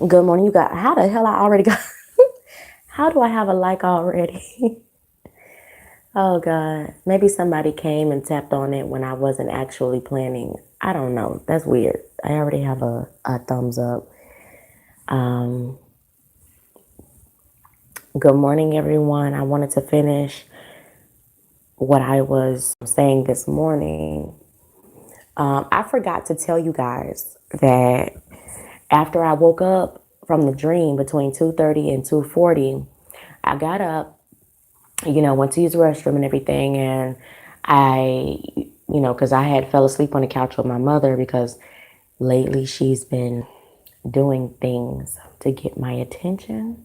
Good morning. You got, how the hell I already got, how do I have a like already? Oh God. Maybe somebody came and tapped on it when I wasn't actually planning. I don't know. That's weird. I already have a thumbs up. Um, Good morning, everyone. I wanted to finish what I was saying this morning. I forgot to tell you guys that after I woke up from the dream between 2:30 and 2:40, I got up, went to use the restroom and everything. And because I had fell asleep on the couch with my mother because lately she's been doing things to get my attention.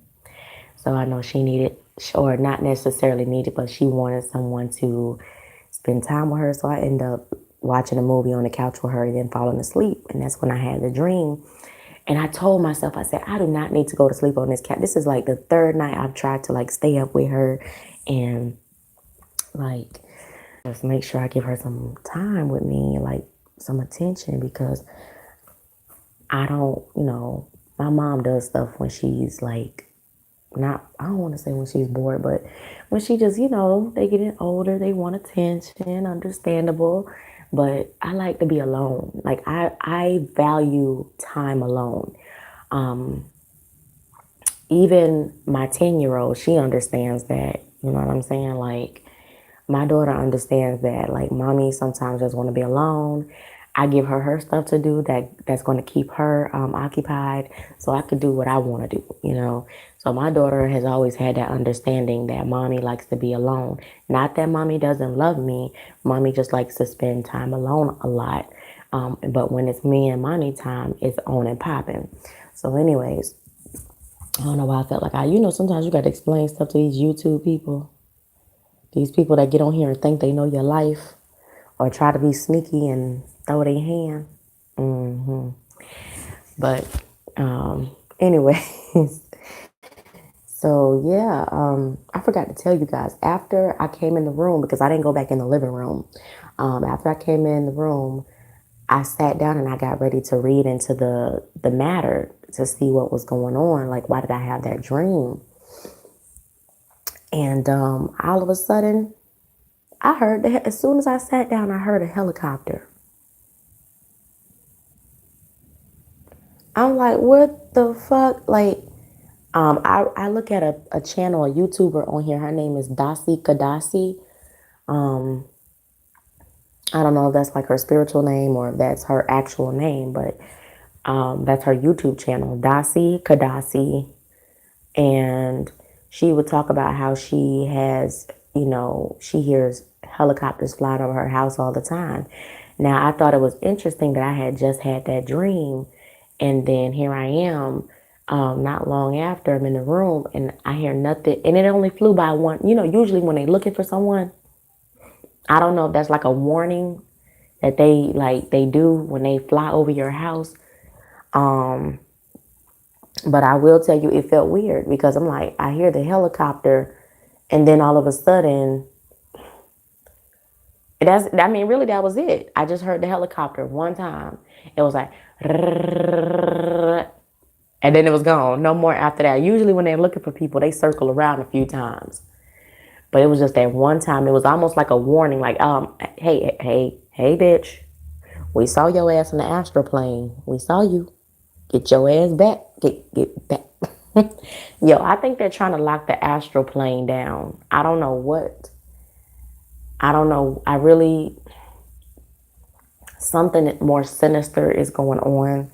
So I know she needed, or not necessarily needed, but she wanted someone to spend time with her. So I ended up watching a movie on the couch with her and then falling asleep. And that's when I had the dream. And I told myself, I said, I do not need to go to sleep on this couch. This is like the third night I've tried to like stay up with her and like just make sure I give her some time with me, like some attention, because I don't, my mom does stuff when she's like, not, I don't want to say when she's bored, but when she just, they getting older, they want attention, understandable. But I like to be alone. Like I value time alone. Um, Even my 10-year-old, she understands that. You know what I'm saying? Like, my daughter understands that. Like, mommy sometimes just want to be alone. I give her stuff to do that's going to keep her occupied, so I could do what I want to do. So my daughter has always had that understanding that mommy likes to be alone. Not that mommy doesn't love me. Mommy just likes to spend time alone a lot. But when it's me and mommy time, it's on and popping. So, anyways, I don't know why I felt like sometimes you got to explain stuff to these YouTube people. These people that get on here and think they know your life or try to be sneaky and throw their hand. hmm But, anyways, so yeah, I forgot to tell you guys, after I came in the room, because I didn't go back in the living room, after I came in the room, I sat down and I got ready to read into the matter to see what was going on. Like, why did I have that dream? And all of a sudden, I heard as soon as I sat down, I heard a helicopter. I'm like, what the fuck? Like, I look at a channel, a YouTuber on here. Her name is Dasi Kadasi. Um, I don't know if that's like her spiritual name or if that's her actual name, but that's her YouTube channel, Dasi Kadasi. And she would talk about how she has, she hears helicopters flying over her house all the time. Now, I thought it was interesting that I had just had that dream. And then here I am, not long after, I'm in the room and I hear nothing. And it only flew by one. Usually when they're looking for someone, I don't know if that's like a warning that they do when they fly over your house. Um, but I will tell you, it felt weird because I'm like, I hear the helicopter, and then all of a sudden, really, that was it. I just heard the helicopter one time. It was like, and then it was gone. No more after that. Usually, when they're looking for people, they circle around a few times. But it was just that one time. It was almost like a warning, like, hey, hey, hey, bitch, we saw your ass in the astral plane. We saw you. Get your ass back. Get back. Yo, I think they're trying to lock the astral plane down. I don't know what. I don't know. Something more sinister is going on.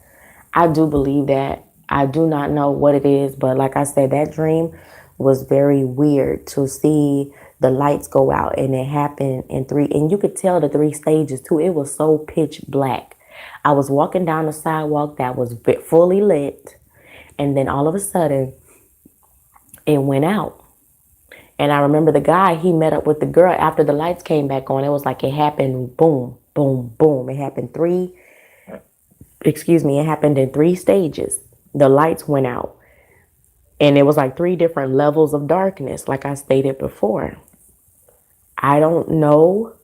I do believe that. I do not know what it is, but like I said, that dream was very weird to see the lights go out, and it happened in three, and you could tell the three stages too. It was so pitch black. I was walking down the sidewalk that was fully lit, and then all of a sudden it went out. And I remember the guy, he met up with the girl after the lights came back on. It was like it happened boom, boom, boom. It happened it happened in three stages. The lights went out. And it was like three different levels of darkness, like I stated before. I don't know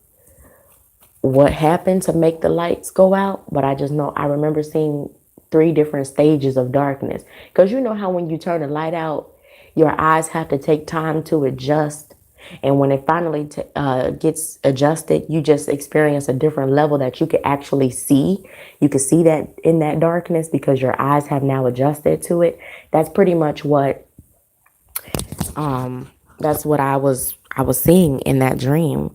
what happened to make the lights go out, but I just know I remember seeing three different stages of darkness. Because you know how when you turn the light out, your eyes have to take time to adjust. And when it finally gets adjusted, you just experience a different level that you could actually see. You can see that in that darkness because your eyes have now adjusted to it. That's pretty much that's what I was seeing in that dream.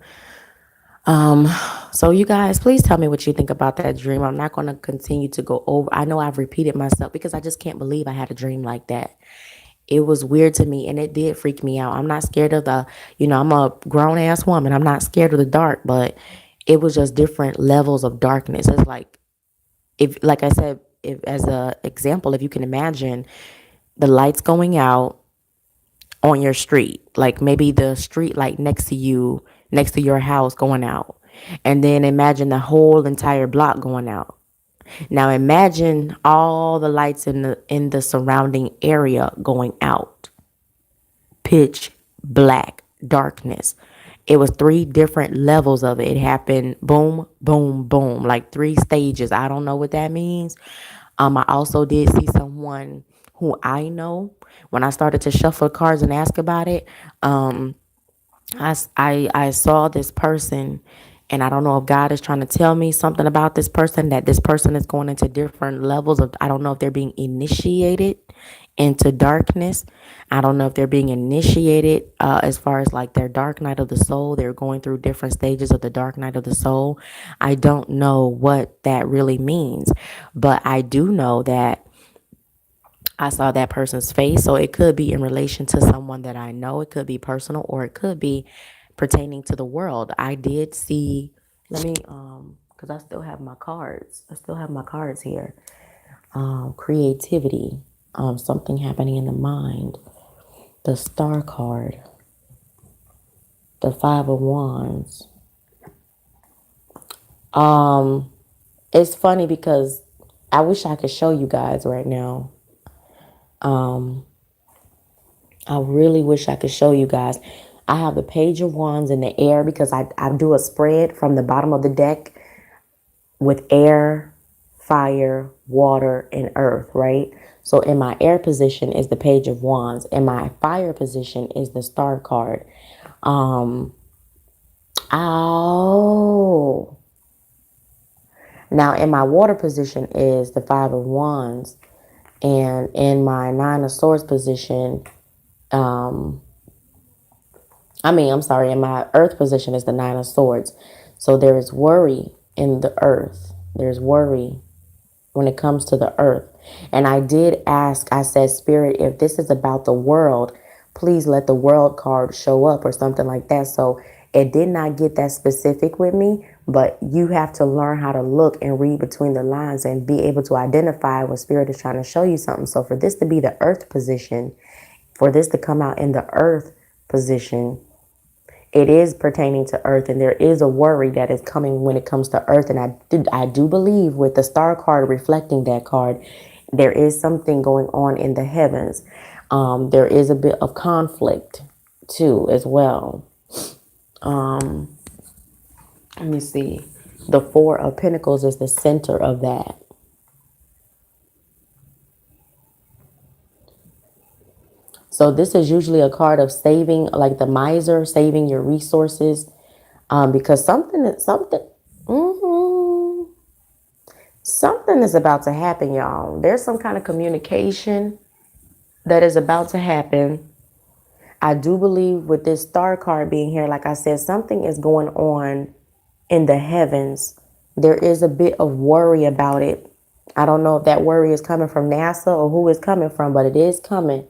So you guys, please tell me what you think about that dream. I'm not going to continue to go over. I know I've repeated myself because I just can't believe I had a dream like that. It was weird to me and it did freak me out. I'm not scared of I'm a grown ass woman. I'm not scared of the dark, but it was just different levels of darkness. It's like, if, like I said, if, as a example, if you can imagine the lights going out on your street, like maybe the street light next to you, next to your house going out. And then imagine the whole entire block going out. Now imagine all the lights in the surrounding area going out. Pitch black darkness. It was three different levels of it. It happened boom, boom, boom, like three stages. I don't know what that means. I also did see someone who I know. When I started to shuffle cards and ask about it, I saw this person, and I don't know if God is trying to tell me something about this person, that this person is going into different levels of, I don't know if they're being initiated into darkness. I don't know if they're being initiated as far as like their dark night of the soul. They're going through different stages of the dark night of the soul. I don't know what that really means, but I do know that I saw that person's face. So it could be in relation to someone that I know. It could be personal, or it could be pertaining to the world. I did see, let me, because I still have my cards. I still have my cards here. Creativity, something happening in the mind. The Star card, the Five of Wands. It's funny because I wish I could show you guys right now. I really wish I could show you guys. I have the Page of Wands in the air because I do a spread from the bottom of the deck with air, fire, water, and earth, right? So in my air position is the Page of Wands. In my fire position is the Star card. Um, oh. Now in my water position is the Five of Wands. And in my Nine of Swords position, I'm sorry, in my earth position is the Nine of Swords. So there is worry in the earth. There's worry when it comes to the earth. And I did ask, I said, Spirit, if this is about the world, please let the world card show up or something like that. So it did not get that specific with me, but you have to learn how to look and read between the lines and be able to identify when Spirit is trying to show you something. So for this to be the earth position, for this to come out in the earth position, it is pertaining to earth, and there is a worry that is coming when it comes to earth. And I do believe with the Star card reflecting that card, there is something going on in the heavens. There is a bit of conflict too as well. Let me see. The Four of Pentacles is the center of that. So this is usually a card of saving, like the miser, saving your resources, because mhm, something is about to happen, y'all. There's some kind of communication that is about to happen. I do believe with this Star card being here, like I said, something is going on in the heavens. There is a bit of worry about it. I don't know if that worry is coming from NASA or who it's coming from, but it is coming.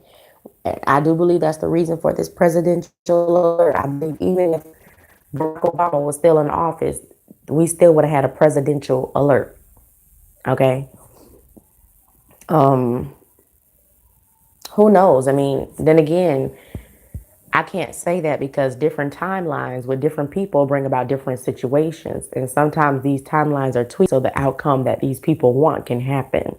I do believe that's the reason for this presidential alert. I believe even if Barack Obama was still in office, we still would have had a presidential alert. Okay. Who knows? I mean, then again, I can't say that because different timelines with different people bring about different situations. And sometimes these timelines are tweaked so the outcome that these people want can happen.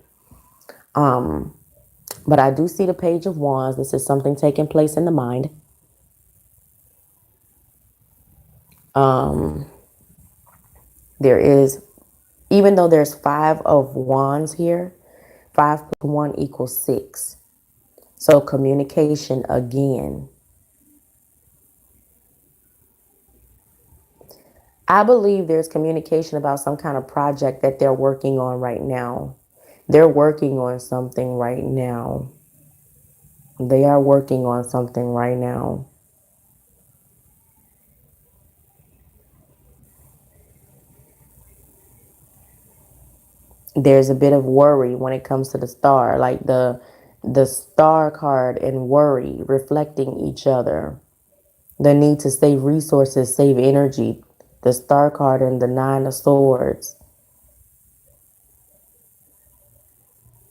But I do see the Page of Wands. This is something taking place in the mind. There is, even though there's Five of Wands here, 5 plus 1 equals 6. So communication again. I believe there's communication about some kind of project that they're working on right now. They're working on something right now. They are working on something right now. There's a bit of worry when it comes to the star, like the star card and worry reflecting each other. The need to save resources, save energy. The star card and the nine of swords.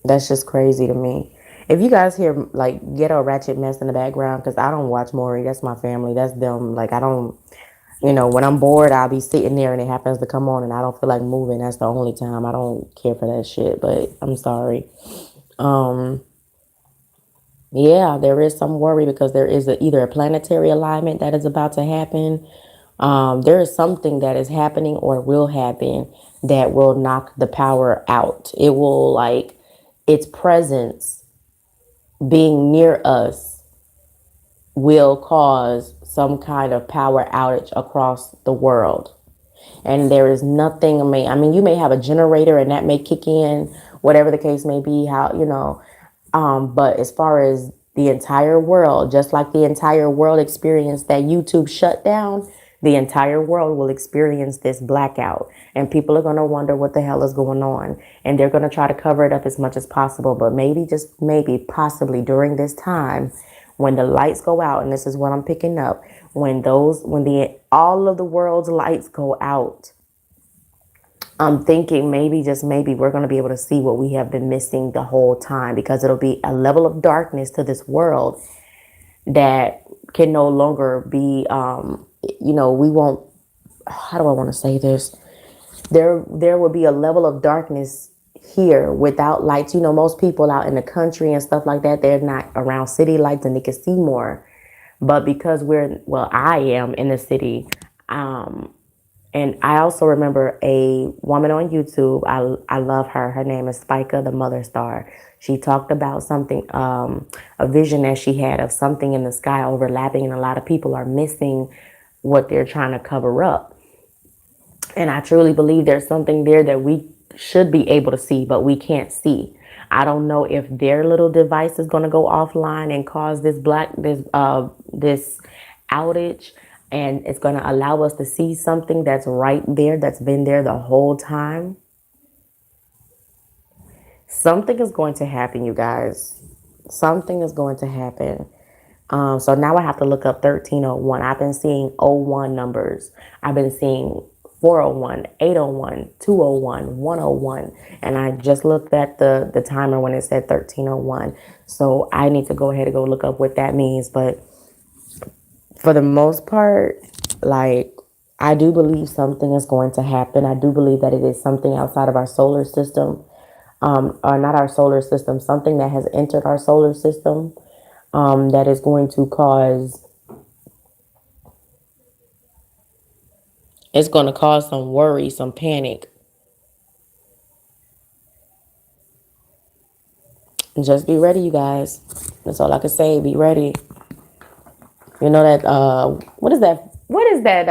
That's just crazy to me. If you guys hear like ghetto ratchet mess in the background, because I don't watch Maury, that's my family, that's them. Like I don't, when I'm bored, I'll be sitting there and it happens to come on and I don't feel like moving. That's the only time. I don't care for that shit, but I'm sorry. Um, yeah, there is some worry because there is either a planetary alignment that is about to happen. There is something that is happening or will happen that will knock the power out. It will like its presence being near us will cause some kind of power outage across the world. And there is nothing, I mean, you may have a generator and that may kick in, whatever the case may be, but as far as the entire world, just like the entire world experienced that YouTube shutdown, the entire world will experience this blackout. And people are going to wonder what the hell is going on. And they're going to try to cover it up as much as possible. But maybe, just maybe, possibly during this time, when the lights go out, and this is what I'm picking up, when all of the world's lights go out, I'm thinking maybe, just maybe, we're going to be able to see what we have been missing the whole time, because it'll be a level of darkness to this world that can no longer be, we won't, how do I want to say this? There will be a level of darkness here without lights. Most people out in the country and stuff like that, they're not around city lights and they can see more. But because I am in the city, and I also remember a woman on YouTube. I love her. Her name is Spica, the Mother Star. She talked about something, a vision that she had of something in the sky overlapping, and a lot of people are missing what they're trying to cover up. And I truly believe there's something there that we should be able to see, but we can't see. I don't know if their little device is going to go offline and cause this outage, and it's going to allow us to see something that's right there, that's been there the whole time. Something is going to happen, you guys. Something is going to happen. So now I have to look up 1301. I've been seeing '01 numbers. I've been seeing 401, 801, 201, 101. And I just looked at the timer when it said 1301. So I need to go ahead and go look up what that means. But for the most part, like, I do believe something is going to happen. I do believe that it is something outside of our solar system, or not our solar system, something that has entered our solar system, that is going to cause, it's going to cause some worry, some panic. Just be ready, you guys. That's all I can say. Be ready. You know that, what is that? What is that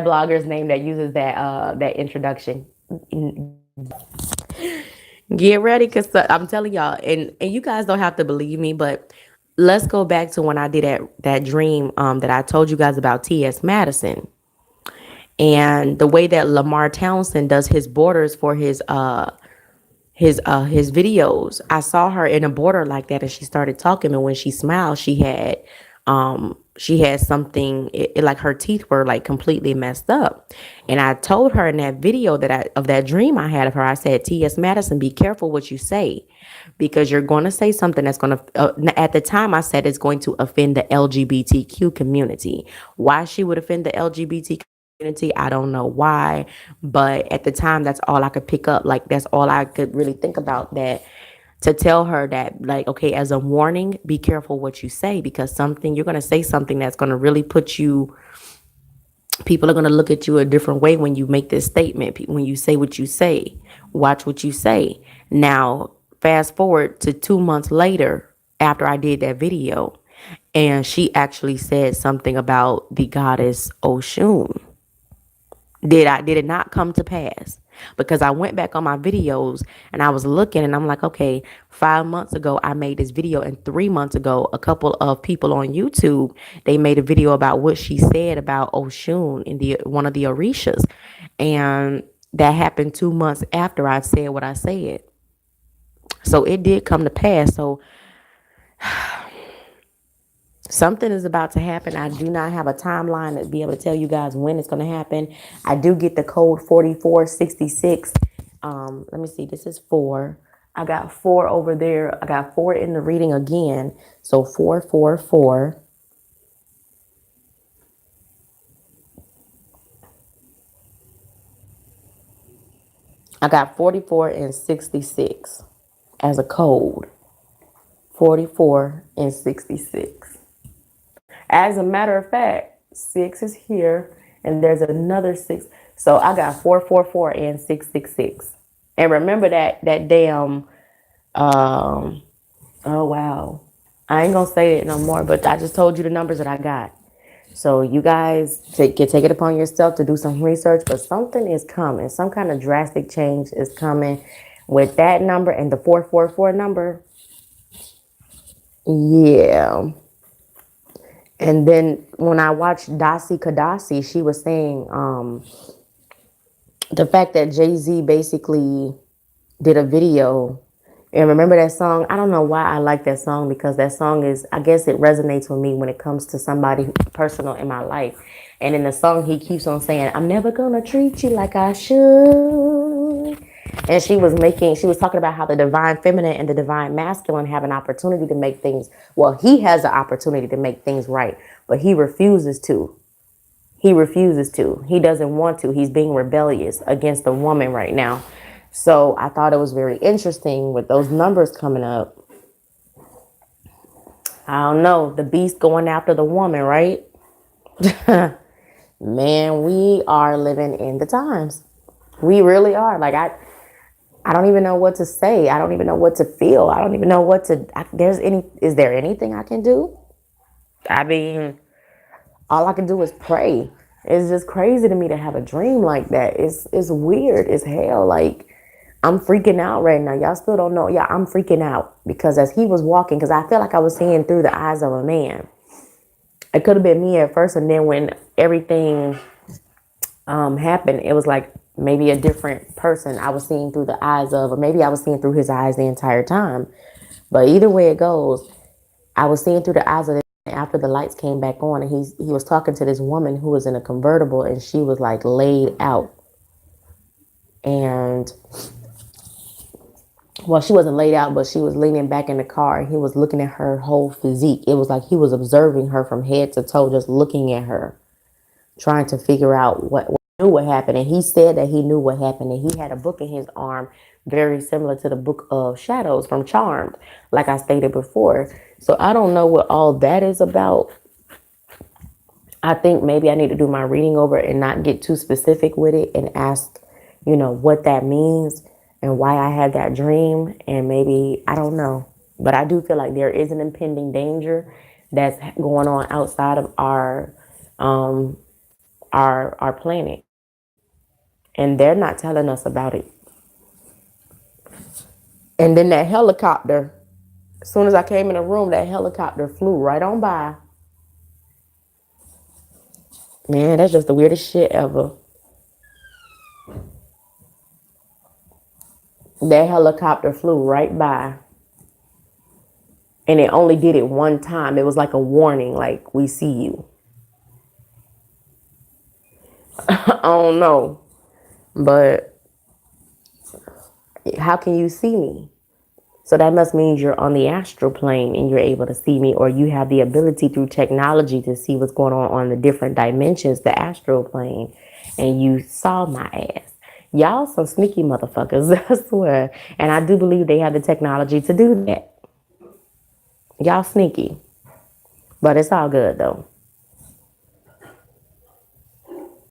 blogger's name that uses that introduction? Get ready, because I'm telling y'all, and you guys don't have to believe me, but let's go back to when I did that dream, that I told you guys about T.S. Madison, and the way that Lamar Townsend does his borders for his videos. I saw her in a border like that, and she started talking, and when she smiled, she had something, like her teeth were like completely messed up. And I told her in that video of that dream I had of her, I said, T.S. Madison, be careful what you say, because you're going to say something that's going to, at the time I said it's going to offend the LGBTQ community. Why she would offend the LGBT community, I don't know why, but at the time, that's all I could pick up. Like, that's all I could really think about, that to tell her that, like, okay, as a warning, be careful what you say, because you're going to say something that's going to really put you People are going to look at you a different way when you make this statement, when you say what you say. Watch what you say. Now, fast forward to 2 months later after I did that video, and she actually said something about the goddess Oshun. Did it not come to pass? Because I went back on my videos and I was looking and I'm like, okay, 5 months ago I made this video, and 3 months ago a couple of people on YouTube, they made a video about what she said about Oshun in the one of the Orishas. And that happened 2 months after I said what I said. So it did come to pass. So something is about to happen. I do not have a timeline to be able to tell you guys when it's going to happen. I do get the code 4466. Let me see. This is 4. I got 4 over there. I got 4 in the reading again. So 444. I got 44 and 66 as a code. 44 and 66. As a matter of fact, 6 is here and there's another 6. So I got 444 and 666. And remember that damn oh wow. I ain't gonna say it no more, but I just told you the numbers that I got. So you guys take it upon yourself to do some research, but something is coming. Some kind of drastic change is coming with that number and the 444 number. Yeah. And then when I watched Dasi Kadasi, she was saying the fact that Jay-Z basically did a video. And remember that song? I don't know why I like that song, because that song is, I guess it resonates with me when it comes to somebody personal in my life. And in the song, he keeps on saying, I'm never going to treat you like I should. And she was talking about how the divine feminine and the divine masculine have an opportunity to make things, well, he has an opportunity to make things right, but he refuses to. He refuses to. He doesn't want to. He's being rebellious against the woman right now. So I thought it was very interesting with those numbers coming up. I don't know, the beast going after the woman, right? Man, we are living in the times. We really are. Like, I don't even know what to say. I don't even know what to feel. I don't even know what to, is there anything I can do? I mean, all I can do is pray. It's just crazy to me to have a dream like that. It's weird as hell. Like, I'm freaking out right now. Y'all still don't know. Yeah, I'm freaking out because as he was walking, because I feel like I was seeing through the eyes of a man. It could have been me at first, and then when everything happened, it was like maybe a different person I was seeing through the eyes of, or maybe I was seeing through his eyes the entire time. But either way it goes, I was seeing through the eyes of the, after the lights came back on, and he was talking to this woman who was in a convertible, and she was like laid out. And well, she wasn't laid out, but she was leaning back in the car, and he was looking at her whole physique. It was like he was observing her from head to toe, just looking at her, trying to figure out what happened. And he said that he knew what happened, and he had a book in his arm very similar to the Book of Shadows from Charmed, like I stated before. So I don't know what all that is about. I think maybe I need to do my reading over and not get too specific with it and ask, what that means and why I had that dream. And maybe, I don't know, but I do feel like there is an impending danger that's going on outside of our planet, and they're not telling us about it. And then that helicopter, as soon as I came in the room, that helicopter flew right on by. Man, that's just the weirdest shit ever. That helicopter flew right by. And it only did it one time. It was like a warning, like, we see you. I don't know. But how can you see me? So that must mean you're on the astral plane and you're able to see me, or you have the ability through technology to see what's going on the different dimensions, the astral plane, and you saw my ass. Y'all some sneaky motherfuckers, I swear. And I do believe they have the technology to do that. Y'all sneaky. But it's all good though.